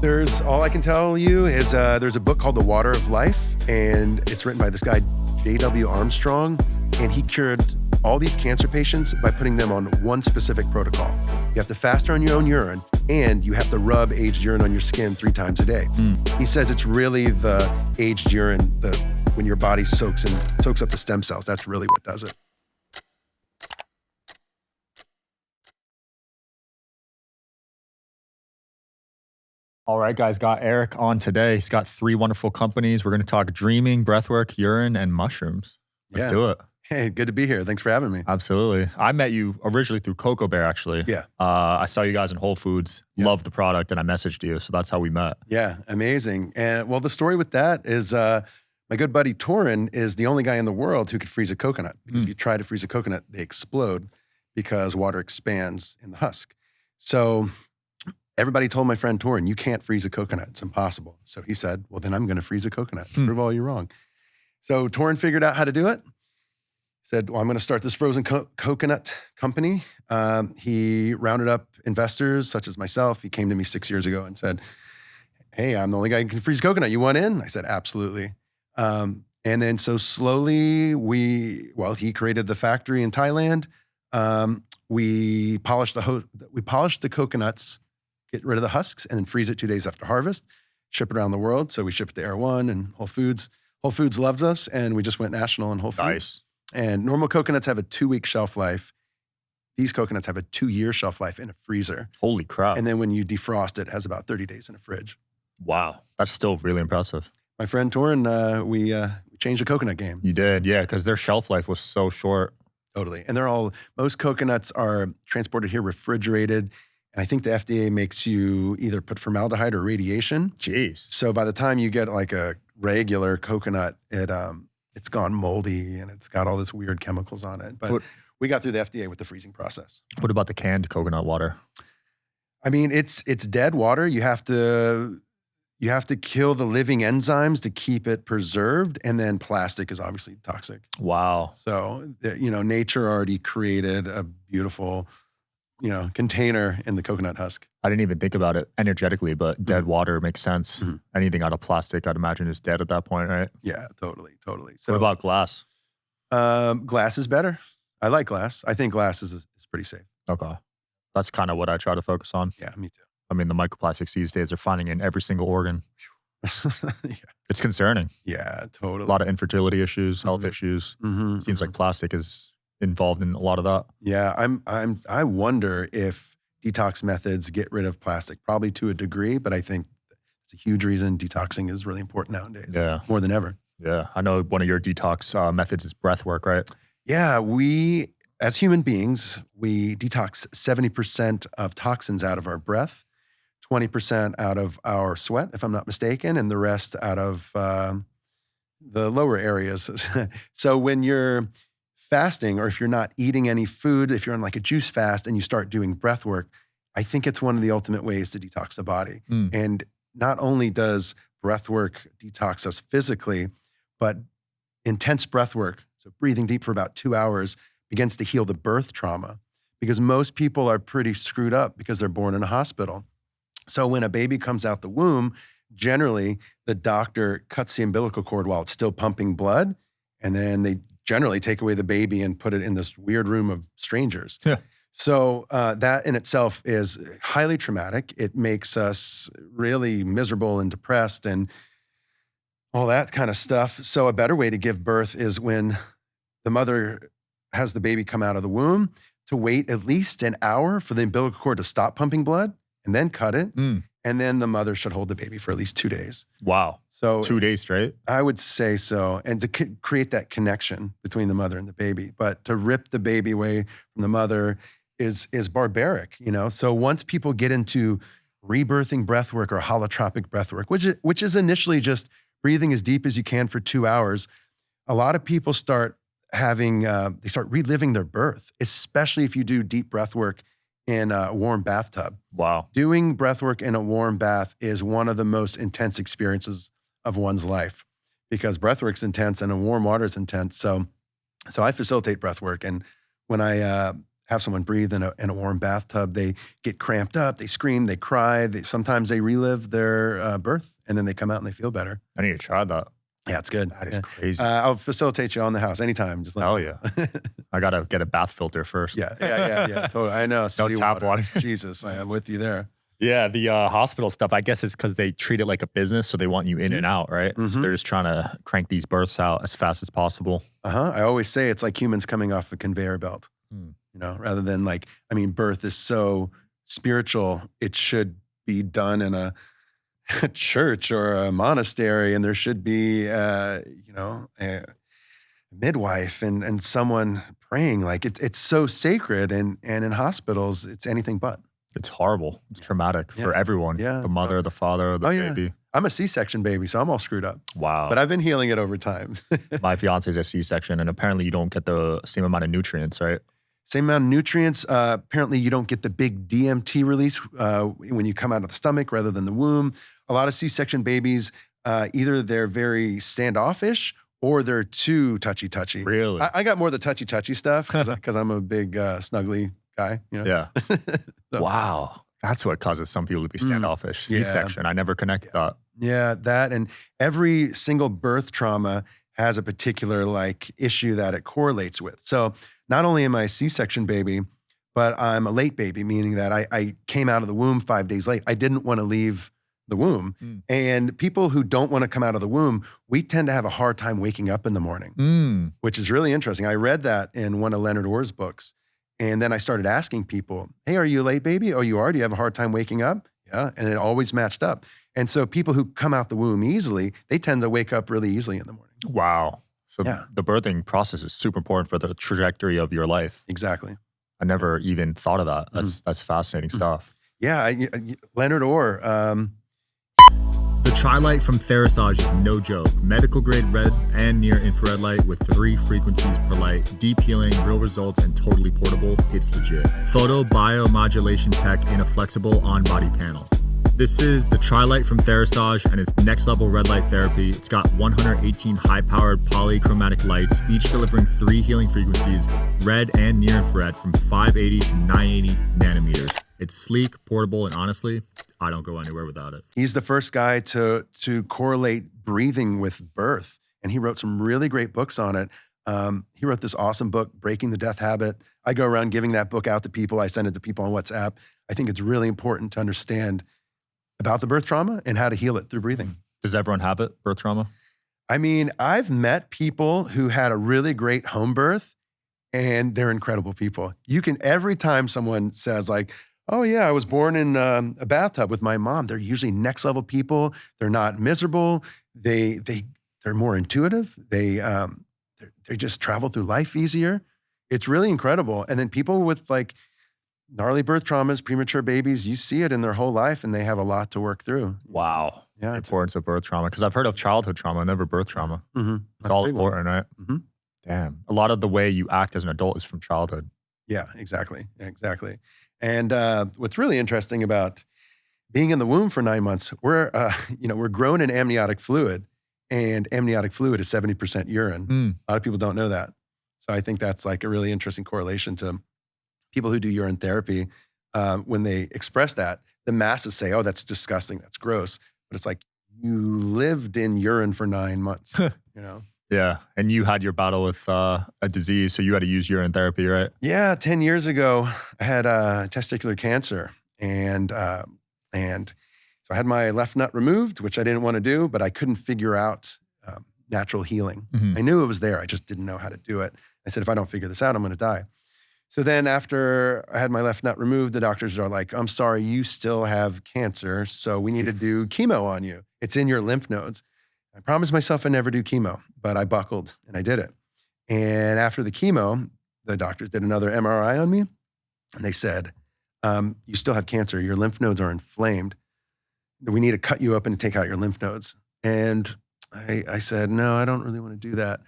There's, all I can tell you is there's a book called The Water of Life, and it's written by this guy, J.W. Armstrong, and he cured all these cancer patients by putting them on one specific protocol. You have to fast on your own urine, and you have to rub aged urine on your skin 3 times a day. He says it's really the aged urine, when your body soaks up the stem cells, that's really what does it. All right, guys, got Erik on today. He's got 3 wonderful companies. We're going to talk dreaming, breathwork, urine, and mushrooms. Let's do it. Hey, good to be here. Thanks for having me. Absolutely. I met you originally through Cocoa Bear, actually. Yeah. I saw you guys in Whole Foods, loved the product, and I messaged you. So that's how we met. Yeah, amazing. And well, the story with that is my good buddy Torin is the only guy in the world who could freeze a coconut. Because if you try to freeze a coconut, they explode because water expands in the husk. So everybody told my friend Torin, you can't freeze a coconut. It's impossible. So he said, well, then I'm going to freeze a coconut. Prove all you wrong. So Torin figured out how to do it. Said, well, I'm going to start this frozen coconut company. He rounded up investors such as myself. He came to me 6 years ago and said, hey, I'm the only guy who can freeze coconut. You want in? I said, absolutely. And then so slowly he created the factory in Thailand. We polished the coconuts, get rid of the husks, and then freeze it 2 days after harvest, ship it around the world. So we ship it to Air One and Whole Foods. Whole Foods loves us, and we just went national on Whole Foods. Nice. And normal coconuts have a 2-week shelf life. These coconuts have a 2-year shelf life in a freezer. Holy crap. And then when you defrost it, it has about 30 days in a fridge. Wow. That's still really impressive. My friend Torin, we changed the coconut game. You did, yeah, because their shelf life was so short. Totally. And most coconuts are transported here refrigerated. And I think the FDA makes you either put formaldehyde or radiation. Jeez. So by the time you get like a regular coconut, it's gone moldy and it's got all this weird chemicals on it. But we got through the FDA with the freezing process. What about the canned coconut water? I mean, it's dead water. You have to kill the living enzymes to keep it preserved. And then plastic is obviously toxic. Wow. So, nature already created a beautiful, container in the coconut husk. I didn't even think about it energetically, but dead water makes sense. Anything out of plastic, I'd imagine, is dead at that point, right? Yeah, totally. So what about glass? Glass is better. I like glass. I think glass is pretty safe. Okay. That's kind of what I try to focus on. Yeah, me too. I mean, the microplastics these days are finding in every single organ. Yeah. It's concerning. Yeah, totally. A lot of infertility issues, health issues. Seems like plastic is involved in a lot of that. Yeah, I wonder if detox methods get rid of plastic, probably to a degree, but I think it's a huge reason detoxing is really important nowadays. Yeah. More than ever. Yeah. I know one of your detox methods is breath work, right? Yeah, we, as human beings, we detox 70% of toxins out of our breath, 20% out of our sweat, if I'm not mistaken, and the rest out of the lower areas. So when you're fasting, or if you're not eating any food, if you're on like a juice fast and you start doing breath work, I think it's one of the ultimate ways to detox the body. And not only does breath work detox us physically, but intense breath work, so breathing deep for about 2 hours, begins to heal the birth trauma, because most people are pretty screwed up because they're born in a hospital. So when a baby comes out the womb, generally the doctor cuts the umbilical cord while it's still pumping blood, and then they generally take away the baby and put it in this weird room of strangers. Yeah. So that in itself is highly traumatic. It makes us really miserable and depressed and all that kind of stuff. So a better way to give birth is when the mother has the baby come out of the womb, to wait at least an hour for the umbilical cord to stop pumping blood and then cut it. And then the mother should hold the baby for at least 2 days. Wow. So 2 days straight? I would say so. And to create that connection between the mother and the baby. But to rip the baby away from the mother is barbaric, So once people get into rebirthing breathwork or holotropic breathwork, which is initially just breathing as deep as you can for 2 hours, a lot of people start reliving their birth, especially if you do deep breathwork in a warm bathtub. Wow. Doing breathwork in a warm bath is one of the most intense experiences of one's life, because breathwork's intense and warm water is intense. So I facilitate breathwork. And when I have someone breathe in a warm bathtub, they get cramped up, they scream, they cry. Sometimes they relive their birth, and then they come out and they feel better. I need to try that. Yeah, it's good. That is crazy. I'll facilitate you on the house anytime. Just Hell yeah. I got to get a bath filter first. Yeah. Totally. I know. No tap water. Jesus, I am with you there. Yeah, the hospital stuff, I guess it's because they treat it like a business, so they want you in and out, right? So they're just trying to crank these births out as fast as possible. I always say it's like humans coming off a conveyor belt, rather than birth is so spiritual. It should be done in a church or a monastery, and there should be, a midwife and someone praying. Like it's so sacred, and in hospitals, it's anything but. It's horrible. It's traumatic for everyone. Yeah. The mother, the father, the baby. I'm a C-section baby, so I'm all screwed up. Wow. But I've been healing it over time. My fiance's a C-section, and apparently you don't get the same amount of nutrients, right? Same amount of nutrients. Apparently you don't get the big DMT release when you come out of the stomach rather than the womb. A lot of C-section babies, either they're very standoffish or they're too touchy-touchy. Really? I got more of the touchy-touchy stuff because I'm a big snuggly guy. Yeah. So. Wow. That's what causes some people to be standoffish. C-section. I never connected that. Yeah, that. And every single birth trauma has a particular issue that it correlates with. So not only am I a C-section baby, but I'm a late baby, meaning that I came out of the womb 5 days late. I didn't want to leave the womb. And people who don't want to come out of the womb, we tend to have a hard time waking up in the morning, which is really interesting. I read that in one of Leonard Orr's books. And then I started asking people, hey, are you a late baby? Oh, you are? Do you have a hard time waking up? Yeah. And it always matched up. And so people who come out the womb easily, they tend to wake up really easily in the morning. Wow. So the birthing process is super important for the trajectory of your life. Exactly. I never even thought of that. That's fascinating stuff. Yeah. Leonard Orr. The Tri-Light from Therasage is no joke. Medical grade red and near infrared light with 3 frequencies per light, deep healing, real results, and totally portable. It's legit. Photo biomodulation tech in a flexible on-body panel. This is the Tri-Light from Therasage, and it's next level red light therapy. It's got 118 high-powered polychromatic lights, each delivering 3 healing frequencies, red and near infrared, from 580 to 980 nanometers. It's sleek, portable, and honestly, I don't go anywhere without it. He's the first guy to correlate breathing with birth, and he wrote some really great books on it. He wrote this awesome book, Breaking the Death Habit. I go around giving that book out to people. I send it to people on WhatsApp. I think it's really important to understand about the birth trauma and how to heal it through breathing. Does everyone have it, birth trauma? I mean, I've met people who had a really great home birth, and they're incredible people. Every time someone says oh yeah, I was born in a bathtub with my mom, they're usually next level people. They're not miserable. They're more intuitive. They just travel through life easier. It's really incredible. And then people with gnarly birth traumas, premature babies, you see it in their whole life, and they have a lot to work through. Wow. Yeah, the importance of birth trauma, because I've heard of childhood trauma, never birth trauma. It's That's all important, right? Damn. A lot of the way you act as an adult is from childhood. Yeah, exactly. And what's really interesting about being in the womb for 9 months, we're grown in amniotic fluid, and amniotic fluid is 70% urine. A lot of people don't know that. So I think that's a really interesting correlation to people who do urine therapy. When they express that, the masses say, oh, that's disgusting, that's gross. But it's you lived in urine for 9 months, Yeah, and you had your battle with a disease, so you had to use urine therapy, right? Yeah, 10 years ago, I had testicular cancer, and so I had my left nut removed, which I didn't want to do, but I couldn't figure out natural healing. I knew it was there, I just didn't know how to do it. I said, if I don't figure this out, I'm going to die. So then after I had my left nut removed, the doctors are like, I'm sorry, you still have cancer, so we need to do chemo on you. It's in your lymph nodes. I promised myself I'd never do chemo, but I buckled and I did it. And after the chemo, the doctors did another MRI on me, and they said, you still have cancer. Your lymph nodes are inflamed. We need to cut you up and take out your lymph nodes. And I said, no, I don't really want to do that.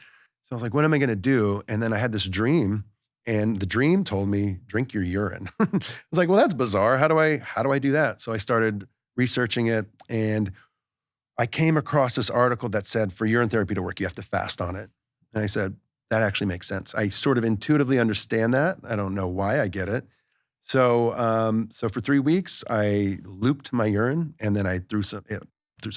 So I was like, what am I going to do? And then I had this dream, and the dream told me, drink your urine. I was like, well, that's bizarre. How do I do that? So I started researching it, and I came across this article that said for urine therapy to work, you have to fast on it. And I said, that actually makes sense. I sort of intuitively understand that. I don't know why I get it. So, so for 3 weeks, I looped my urine, and then I threw some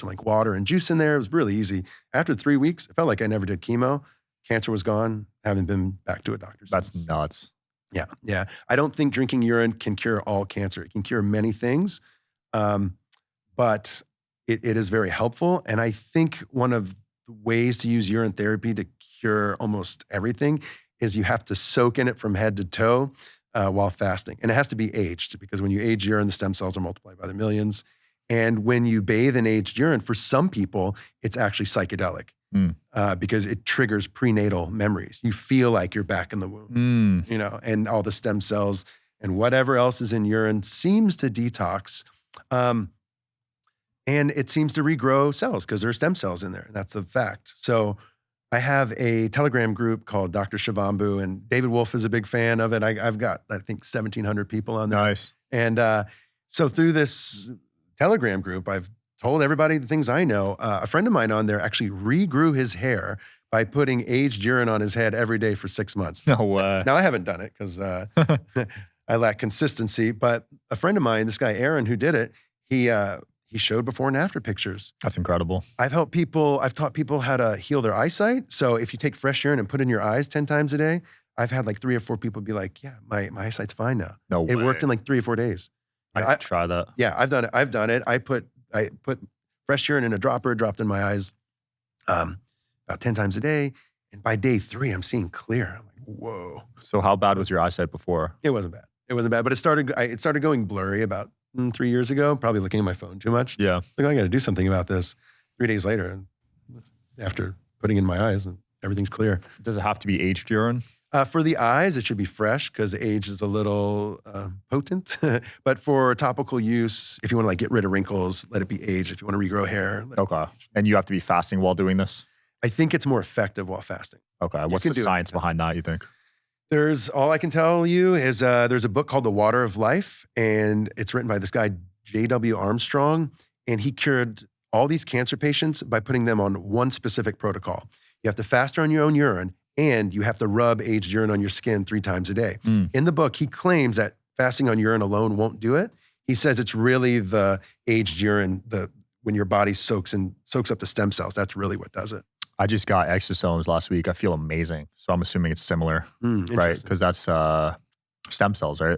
like water and juice in there. It was really easy. After 3 weeks, it felt like I never did chemo. Cancer was gone. Haven't been back to a doctor since. That's nuts. Yeah, yeah. I don't think drinking urine can cure all cancer. It can cure many things, but it is very helpful. And I think one of the ways to use urine therapy to cure almost everything is you have to soak in it from head to toe while fasting. And it has to be aged, because when you age urine, the stem cells are multiplied by the millions. And when you bathe in aged urine, for some people, it's actually psychedelic because it triggers prenatal memories. You feel like you're back in the womb, you know, and all the stem cells and whatever else is in urine seems to detox. And it seems to regrow cells because there are stem cells in there. That's a fact. So I have a Telegram group called Dr. Shivambu, and David Wolf is a big fan of it. I've got, I think, 1,700 people on there. Nice. And so through this Telegram group, I've told everybody the things I know. A friend of mine on there actually regrew his hair by putting aged urine on his head every day for 6 months. No way. Now, I haven't done it because I lack consistency. But a friend of mine, this guy Aaron, who did it, he showed before and after pictures. That's incredible. I've taught people how to heal their eyesight. So if you take fresh urine and put it in your eyes 10 times a day, I've had like 3 or 4 people be like, yeah, my eyesight's fine now. No way. It worked in like 3 or 4 days. I could try that. Yeah, I've done it. I put fresh urine in a dropper, dropped in my eyes about 10 times a day. And by day 3, I'm seeing clear. I'm like, whoa. So how bad was your eyesight before? It wasn't bad. But it started going blurry about 3 years ago, probably looking at my phone too much. Yeah. Like, I got to do something about this. 3 days later, after putting in my eyes, and everything's clear. Does it have to be aged urine? For the eyes, it should be fresh because age is a little potent. But for topical use, if you want to like get rid of wrinkles, let it be aged. If you want to regrow hair. Okay. And you have to be fasting while doing this? I think it's more effective while fasting. Okay. What's the science behind that, you think? All I can tell you is there's a book called The Water of Life, and it's written by this guy, J.W. Armstrong, and he cured all these cancer patients by putting them on one specific protocol. You have to fast on your own urine, and you have to rub aged urine on your skin 3 times a day. In the book, he claims that fasting on urine alone won't do it. He says it's really the aged urine, when your body soaks up the stem cells, that's really what does it. I just got exosomes last week. I feel amazing. So I'm assuming it's similar, right? Because that's stem cells, right?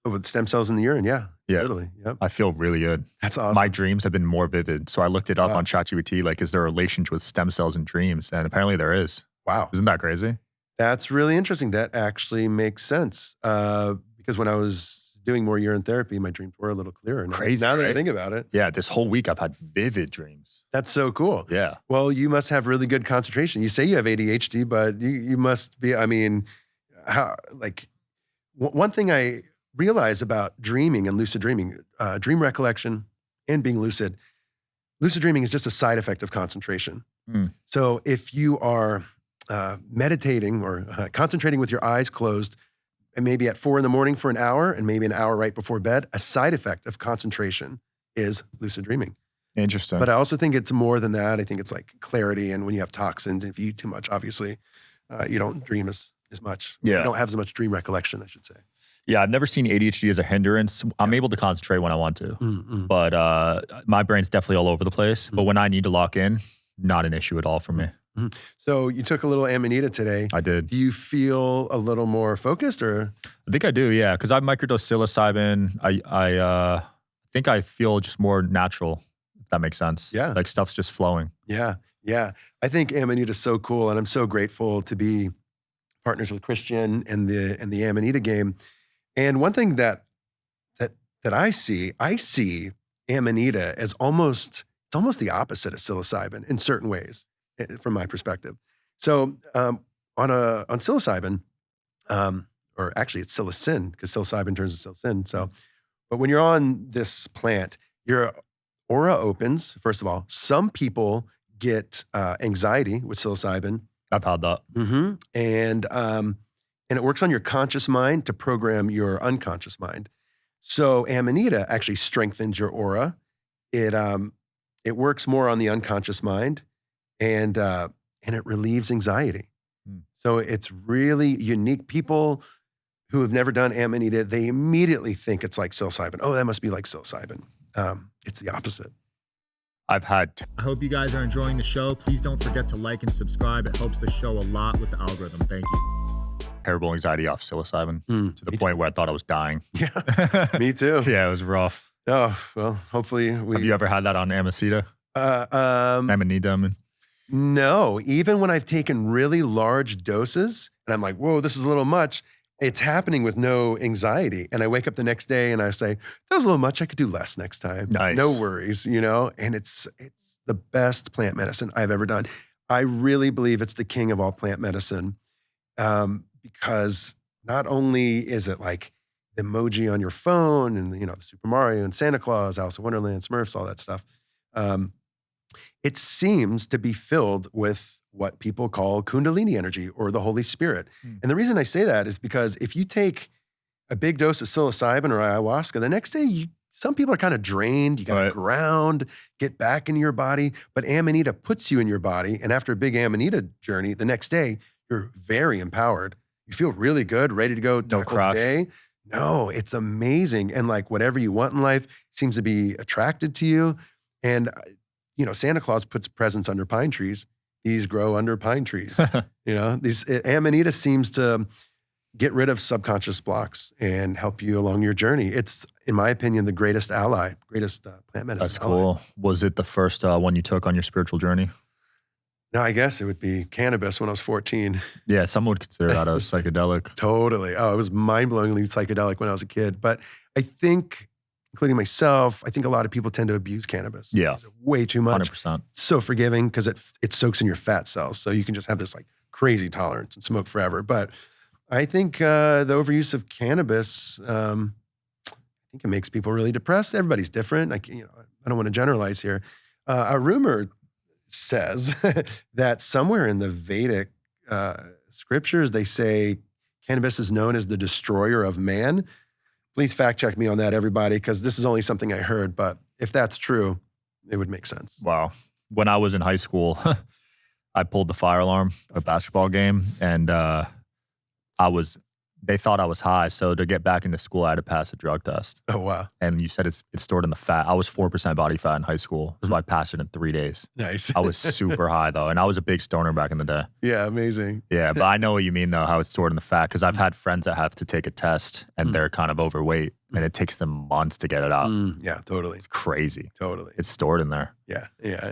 Oh, with stem cells in the urine, yeah. Yeah. Totally, yep. I feel really good. That's awesome. My dreams have been more vivid. So I looked it up on ChatGPT, like, is there a relationship with stem cells and dreams? And apparently there is. Wow. Isn't that crazy? That's really interesting. That actually makes sense. Because when I was doing more urine therapy, my dreams were a little clearer. Crazy, now that right? I think about it. Yeah, this whole week I've had vivid dreams. That's so cool. Yeah. Well, you must have really good concentration. You say you have ADHD, but you must be, I mean, one thing I realize about dreaming and lucid dreaming, dream recollection and being lucid dreaming is just a side effect of concentration. So if you are meditating or concentrating with your eyes closed, and maybe at 4 a.m. for an hour, and maybe an hour right before bed, a side effect of concentration is lucid dreaming. Interesting. But I also think it's more than that. I think it's like clarity, and when you have toxins, if you eat too much, obviously, you don't dream as much. Yeah. You don't have as much dream recollection, I should say. Yeah, I've never seen ADHD as a hindrance. I'm able to concentrate when I want to, but my brain's definitely all over the place. But when I need to lock in, not an issue at all for me. So you took a little Amanita today. I did. Do you feel a little more focused, or? I think I do, yeah, because I've microdosed psilocybin. I think I feel just more natural, if that makes sense. Yeah. Like stuff's just flowing. Yeah, yeah. I think Amanita is so cool, and I'm so grateful to be partners with Christian and the Amanita game. And one thing that I see Amanita as almost the opposite of psilocybin in certain ways, from my perspective. So on psilocybin, or actually it's psilocin, because psilocybin turns to psilocin. So, but when you're on this plant, your aura opens, first of all. Some people get anxiety with psilocybin. I've had that. And it works on your conscious mind to program your unconscious mind. So Amanita actually strengthens your aura. It works more on the unconscious mind, and it relieves anxiety. So it's really unique. People who have never done Amanita, they immediately think it's like psilocybin. Oh, that must be like psilocybin. It's the opposite. I hope you guys are enjoying the show. Please don't forget to like and subscribe. It helps the show a lot with the algorithm. Thank you. Terrible anxiety off psilocybin to the point where I thought I was dying. Yeah, me too. Yeah, it was rough. Oh, well, hopefully Have you ever had that on Amanita? Amanita, I mean. No, even when I've taken really large doses and I'm like, whoa, this is a little much, it's happening with no anxiety. And I wake up the next day and I say, that was a little much. I could do less next time. Nice. No worries, and it's the best plant medicine I've ever done. I really believe it's the king of all plant medicine because not only is it like the emoji on your phone and, the Super Mario and Santa Claus, Alice in Wonderland, Smurfs, all that stuff. It seems to be filled with what people call Kundalini energy or the Holy Spirit. And the reason I say that is because if you take a big dose of psilocybin or ayahuasca, the next day, some people are kind of drained. You got to ground, get back into your body. But Amanita puts you in your body. And after a big Amanita journey, the next day, you're very empowered. You feel really good, ready to go tackle the day. No, it's amazing. And like whatever you want in life seems to be attracted to you. And, Santa Claus puts presents under pine trees. These grow under pine trees. Amanita seems to get rid of subconscious blocks and help you along your journey. It's, in my opinion, the greatest ally, greatest plant medicine. That's cool. Was it the first one you took on your spiritual journey? No, I guess it would be cannabis when I was 14. Yeah, some would consider that a psychedelic. Totally. Oh, it was mind-blowingly psychedelic when I was a kid. But I think, including myself, I think a lot of people tend to abuse cannabis. Yeah. Way too much. 100%. It's so forgiving because it soaks in your fat cells. So you can just have this like crazy tolerance and smoke forever. But I think the overuse of cannabis, I think it makes people really depressed. Everybody's different. I don't want to generalize here. A rumor says that somewhere in the Vedic scriptures, they say cannabis is known as the destroyer of man. Please fact check me on that, everybody, because this is only something I heard. But if that's true, it would make sense. Wow. When I was in high school, I pulled the fire alarm at a basketball game, and they thought I was high. So to get back into school, I had to pass a drug test. Oh, wow. And you said it's stored in the fat. I was 4% body fat in high school, so I passed it in 3 days. Nice. I was super high, though, and I was a big stoner back in the day. Yeah, amazing. Yeah, but I know what you mean, though, how it's stored in the fat, because I've had friends that have to take a test, and they're kind of overweight, and it takes them months to get it out. Yeah, totally. It's crazy. Totally. It's stored in there. Yeah.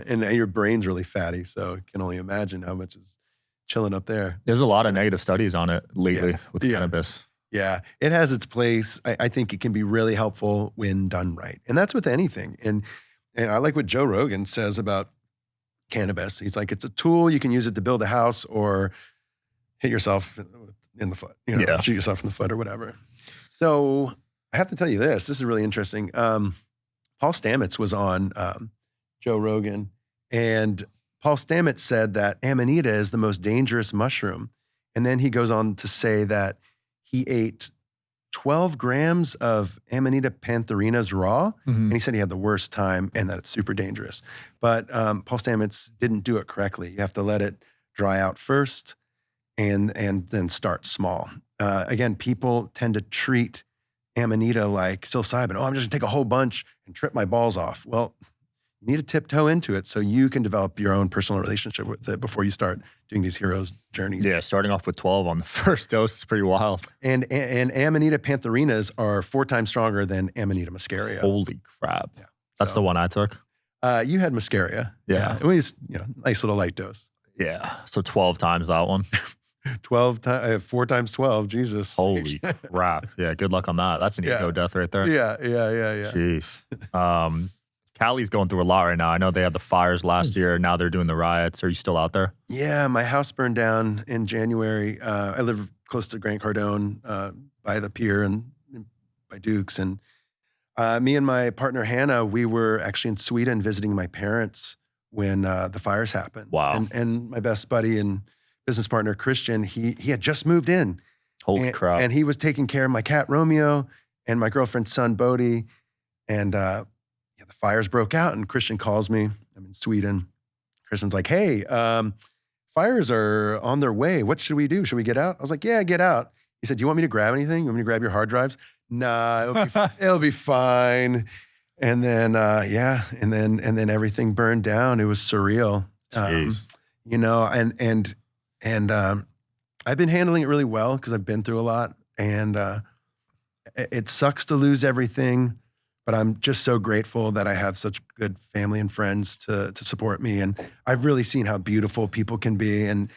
And your brain's really fatty, so you can only imagine how much is chilling up there. There's a lot of negative studies on it lately with cannabis. Yeah, it has its place. I think it can be really helpful when done right. And that's with anything. And I like what Joe Rogan says about cannabis. He's like, it's a tool. You can use it to build a house or hit yourself in the foot, shoot yourself in the foot or whatever. So I have to tell you this. This is really interesting. Paul Stamets was on Joe Rogan, and Paul Stamets said that Amanita is the most dangerous mushroom. And then he goes on to say that he ate 12 grams of Amanita pantherinas raw, and he said he had the worst time and that it's super dangerous. But Paul Stamets didn't do it correctly. You have to let it dry out first and then start small. Again, people tend to treat Amanita like psilocybin. Oh, I'm just gonna take a whole bunch and trip my balls off. Well, you need to tiptoe into it so you can develop your own personal relationship with it before you start doing these hero's journeys. Yeah, starting off with 12 on the first dose is pretty wild. And Amanita pantherinas are 4 times stronger than Amanita muscaria. Holy crap. Yeah. That's So, the one I took? You had muscaria. Yeah. It was, nice little light dose. Yeah. So 12 times that one. 4 times 12, Jesus. Holy crap. Yeah, good luck on that. That's an ego death right there. Yeah. Jeez. Cali's going through a lot right now. I know they had the fires last year. Now they're doing the riots. Are you still out there? Yeah, my house burned down in January. I live close to Grant Cardone by the pier and by Duke's. And me and my partner, Hannah, we were actually in Sweden visiting my parents when the fires happened. Wow. And my best buddy and business partner, Christian, he had just moved in. Holy crap. And he was taking care of my cat, Romeo, and my girlfriend's son, Bodhi. And the fires broke out, and Christian calls me. I'm in Sweden. Christian's like, hey, fires are on their way. What should we do? Should we get out? I was like, yeah, get out. He said, do you want me to grab anything? You want me to grab your hard drives? Nah, it'll be fine. And then, and then everything burned down. It was surreal. You know, and I've been handling it really well because I've been through a lot, and it sucks to lose everything, but I'm just so grateful that I have such good family and friends to support me. And I've really seen how beautiful people can be. And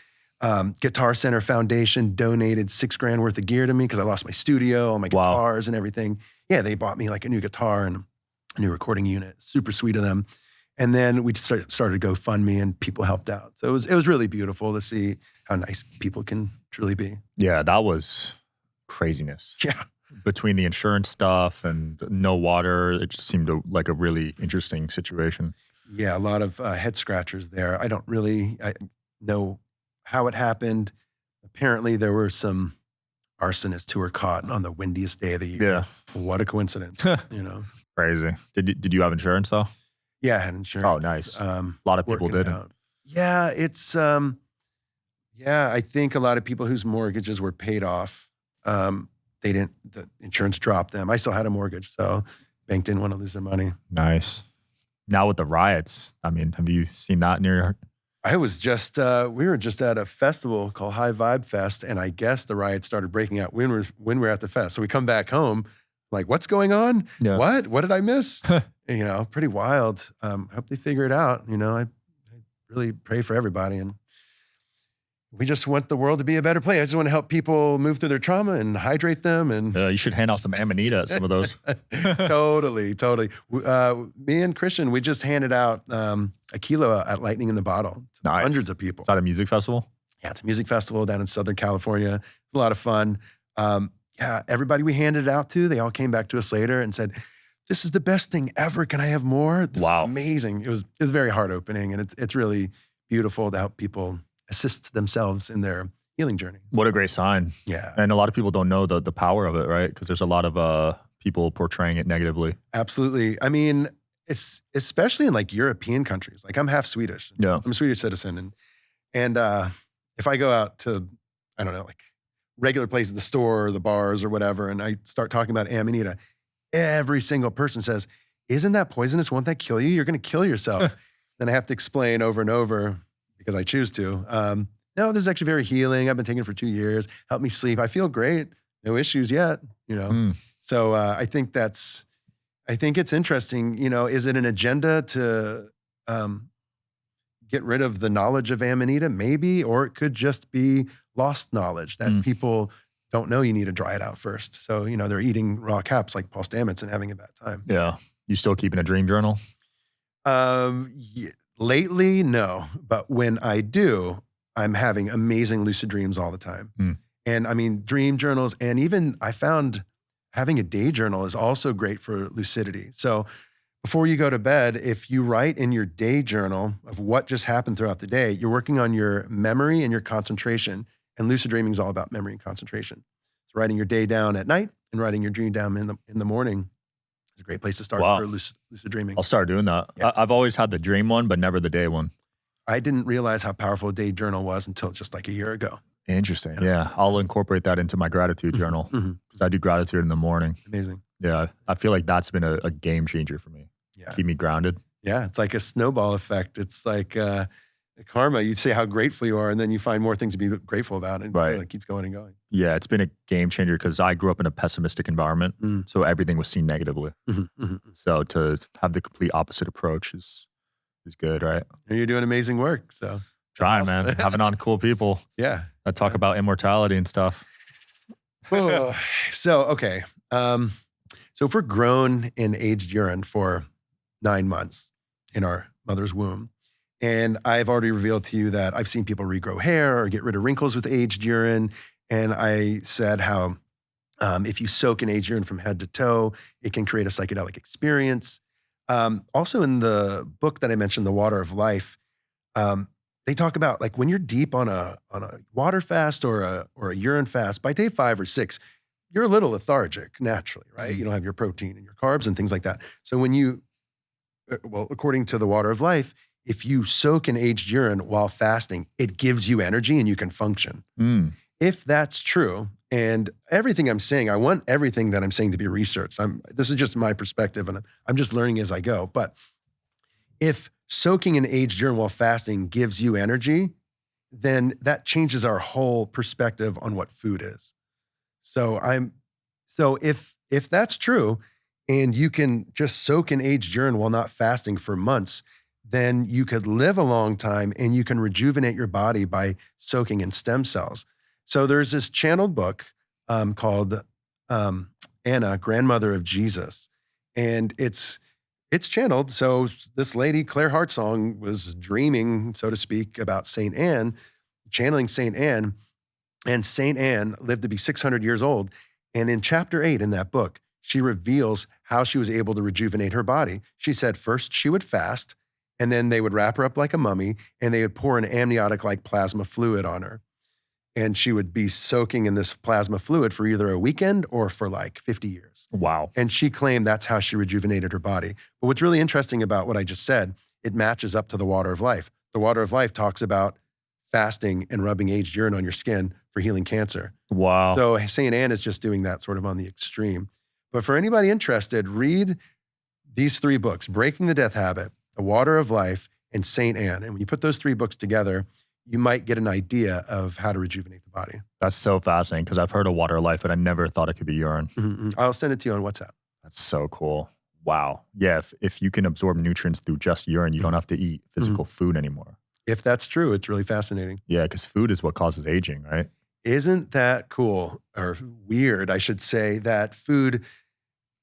Guitar Center Foundation donated $6,000 worth of gear to me because I lost my studio, all my guitars and everything. Yeah, they bought me like a new guitar and a new recording unit. Super sweet of them. And then we started GoFundMe, and people helped out. So it was really beautiful to see how nice people can truly be. Yeah, that was craziness. Yeah. Between the insurance stuff and no water, it just seemed like a really interesting situation. Yeah, a lot of head scratchers there. I don't really know how it happened. Apparently, there were some arsonists who were caught on the windiest day of the year. Yeah. What a coincidence, you know? Crazy. Did you have insurance though? Yeah, I had insurance. Oh, nice. A lot of people didn't. Yeah, it's, I think a lot of people whose mortgages were paid off, the insurance dropped them. I still had a mortgage, so bank didn't want to lose their money. Nice. Now with the riots, I mean, have you seen that near your... I was just, we were just at a festival called High Vibe Fest, and I guess the riots started breaking out when we're at the fest. So we come back home, like, what's going on? Yeah. What did I miss? You know, pretty wild. I hope they figure it out. You know, I really pray for everybody, and we just want the world to be a better place. I just want to help people move through their trauma and hydrate them. And you should hand out some Amanita at some of those. Totally. Me and Christian, we just handed out a kilo at Lightning in the Bottle to hundreds of people. Is that a music festival? Yeah, it's a music festival down in Southern California. It's a lot of fun. Everybody we handed it out to, they all came back to us later and said, "This is the best thing ever. Can I have more?" This is amazing. It was very heart opening, and it's really beautiful to help people assist themselves in their healing journey. What a great sign. Yeah. And a lot of people don't know the power of it, right? Because there's a lot of people portraying it negatively. Absolutely. I mean, it's especially in like European countries. Like I'm half Swedish. Yeah. I'm a Swedish citizen. And if I go out to, I don't know, like regular places, the store or the bars or whatever, and I start talking about Amanita, every single person says, "Isn't that poisonous? Won't that kill you? You're going to kill yourself." Then I have to explain over and over, because I choose to. No, this is actually very healing. I've been taking it for 2 years. Helped me sleep. I feel great. No issues yet, you know? So I think it's interesting, you know, is it an agenda to get rid of the knowledge of Amanita? Maybe, or it could just be lost knowledge that people don't know you need to dry it out first. So, you know, they're eating raw caps like Paul Stamets and having a bad time. Yeah. You still keeping a dream journal? Yeah. Lately, no. But when I do, I'm having amazing lucid dreams all the time. And I mean, dream journals, and even I found having a day journal is also great for lucidity. So before you go to bed, if you write in your day journal of what just happened throughout the day, you're working on your memory and your concentration. And lucid dreaming is all about memory and concentration. So writing your day down at night and writing your dream down in the morning is a great place to start for lucid dreaming. I'll start doing that. Yes. I've always had the dream one, but never the day one. I didn't realize how powerful a day journal was until just like a year ago. Interesting. Yeah. I'll incorporate that into my gratitude journal because I do gratitude in the morning. Amazing. Yeah. I feel like that's been a game changer for me. Yeah. Keep me grounded. Yeah. It's like a snowball effect. It's like karma. You say how grateful you are, and then you find more things to be grateful about, and it keeps going and going. Yeah. It's been a game changer because I grew up in a pessimistic environment. So everything was seen negatively. So to have the complete opposite approach is good, right? And you're doing amazing work. So trying, awesome. Man. Having on cool people. Yeah. That talk about immortality and stuff. So, okay. So if we're grown in aged urine for 9 months in our mother's womb, and I've already revealed to you that I've seen people regrow hair or get rid of wrinkles with aged urine. And I said how if you soak in aged urine from head to toe, it can create a psychedelic experience. Also in the book that I mentioned, The Water of Life, they talk about like when you're deep on a water fast or a urine fast, by day 5 or 6, you're a little lethargic naturally, right? You don't have your protein and your carbs and things like that. So when you, according to The Water of Life, if you soak in aged urine while fasting, it gives you energy and you can function. If that's true, and everything I'm saying, I want everything that I'm saying to be researched. This is just my perspective, and I'm just learning as I go. But if soaking in aged urine while fasting gives you energy, then that changes our whole perspective on what food is. So if that's true, and you can just soak in aged urine while not fasting for months, then you could live a long time and you can rejuvenate your body by soaking in stem cells. So there's this channeled book called Anna, Grandmother of Jesus, and it's channeled. So this lady, Claire Hartsong, was dreaming, so to speak, about Saint Anne, channeling Saint Anne, and Saint Anne lived to be 600 years old. And in chapter 8 in that book, she reveals how she was able to rejuvenate her body. She said first she would fast, and then they would wrap her up like a mummy, and they would pour an amniotic-like plasma fluid on her. And she would be soaking in this plasma fluid for either a weekend or for like 50 years. Wow. And she claimed that's how she rejuvenated her body. But what's really interesting about what I just said, it matches up to the water of life. The water of life talks about fasting and rubbing aged urine on your skin for healing cancer. Wow. So St. Anne is just doing that sort of on the extreme. But for anybody interested, read these 3 books, Breaking the Death Habit, The Water of Life, and St. Anne. And when you put those 3 books together, you might get an idea of how to rejuvenate the body. That's so fascinating because I've heard of water of life, but I never thought it could be urine. Mm-hmm. I'll send it to you on WhatsApp. That's so cool. Wow. Yeah, if you can absorb nutrients through just urine, you don't have to eat physical food anymore. If that's true, it's really fascinating. Yeah, because food is what causes aging, right? Isn't that cool, or weird, I should say, that food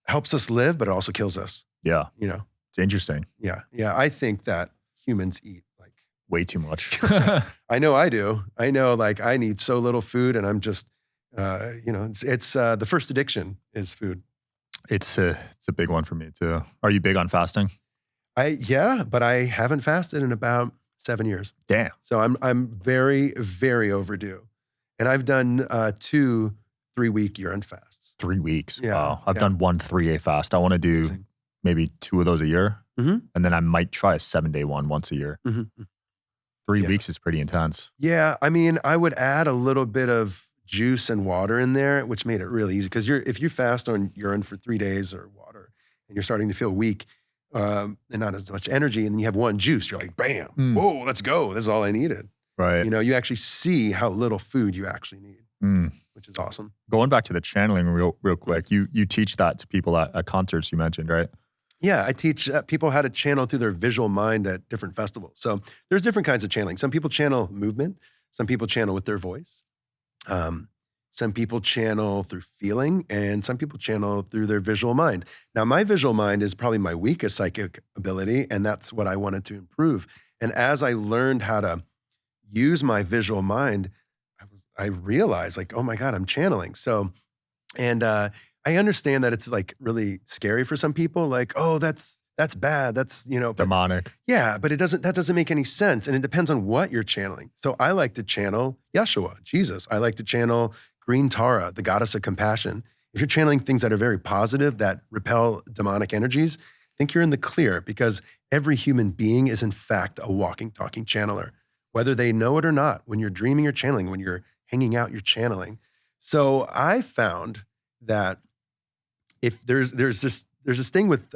helps us live, but it also kills us? Yeah. You know? It's interesting. Yeah. I think that humans eat like way too much. I know I do. I know, like, I need so little food, and I'm just, it's the first addiction is food. It's a big one for me too. Are you big on fasting? Yeah, but I haven't fasted in about 7 years. Damn. So I'm very, very overdue. And I've done 2 3-week urine fasts. 3 weeks. Yeah, Wow. I've done 1 3-day fast. I want to do maybe 2 of those a year. Mm-hmm. And then I might try a 7-day one once a year. Mm-hmm. 3 weeks is pretty intense. Yeah. I mean, I would add a little bit of juice and water in there, which made it really easy. Because if you fast on urine for 3 days or water, and you're starting to feel weak and not as much energy, and then you have 1 juice, you're like, bam, whoa, let's go. This is all I needed. Right. You actually see how little food you actually need, which is awesome. Going back to the channeling real quick, you teach that to people at concerts you mentioned, right? Yeah, I teach people how to channel through their visual mind at different festivals. So there's different kinds of channeling. Some people channel movement. Some people channel with their voice. Some people channel through feeling, and some people channel through their visual mind. Now, my visual mind is probably my weakest psychic ability, and that's what I wanted to improve. And as I learned how to use my visual mind, I realized, like, oh my God, I'm channeling. So, and I understand that it's like really scary for some people. Like, oh, that's bad. That's, demonic. Yeah, but that doesn't make any sense. And it depends on what you're channeling. So I like to channel Yeshua, Jesus. I like to channel Green Tara, the goddess of compassion. If you're channeling things that are very positive, that repel demonic energies, I think you're in the clear, because every human being is in fact a walking, talking channeler, whether they know it or not. When you're dreaming, you're channeling. When you're hanging out, you're channeling. So I found that if there's this thing with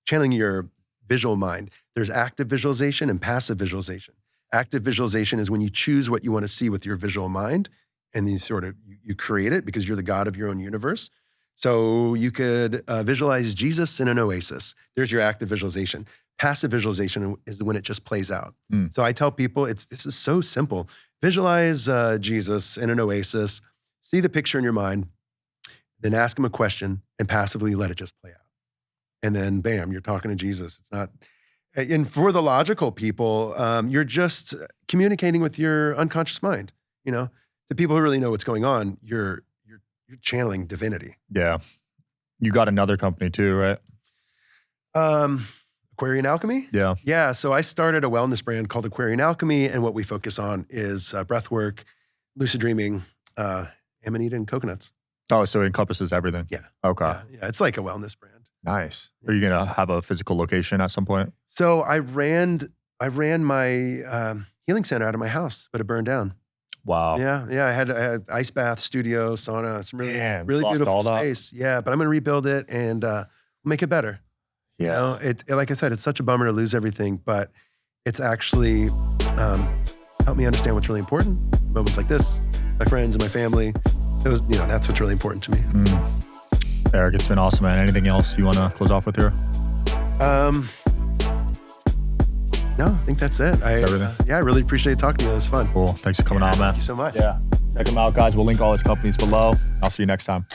channeling your visual mind, there's active visualization and passive visualization. Active visualization is when you choose what you want to see with your visual mind, and then you create it because you're the god of your own universe. So you could visualize Jesus in an oasis. There's your active visualization. Passive visualization is when it just plays out. So I tell people, this is so simple. Visualize Jesus in an oasis, see the picture in your mind, then ask him a question and passively let it just play out. And then bam, you're talking to Jesus. It's not, and for the logical people, you're just communicating with your unconscious mind. The people who really know what's going on, you're channeling divinity. Yeah. You got another company too, right? Aquarian Alchemy? Yeah. Yeah. So I started a wellness brand called Aquarian Alchemy, and what we focus on is breathwork, lucid dreaming, Amanita, and coconuts. Oh, so it encompasses everything. Yeah. Okay. Yeah. It's like a wellness brand. Nice. Are you going to have a physical location at some point? So I ran I ran my healing center out of my house, but it burned down. Wow. Yeah. I had ice bath, studio, sauna, some really lost beautiful all that. space. Yeah, but I'm gonna rebuild it and make it better. Yeah. You know, like I said, it's such a bummer to lose everything, but it's actually helped me understand what's really important. Moments like this, my friends and my family. That's what's really important to me. Erik, it's been awesome, man. Anything else you want to close off with here? No, I think that's it. That's everything. I really appreciate talking to you. It was fun. Cool. Thanks for coming on, man. Thank you so much. Yeah. Check them out, guys. We'll link all his companies below. I'll see you next time.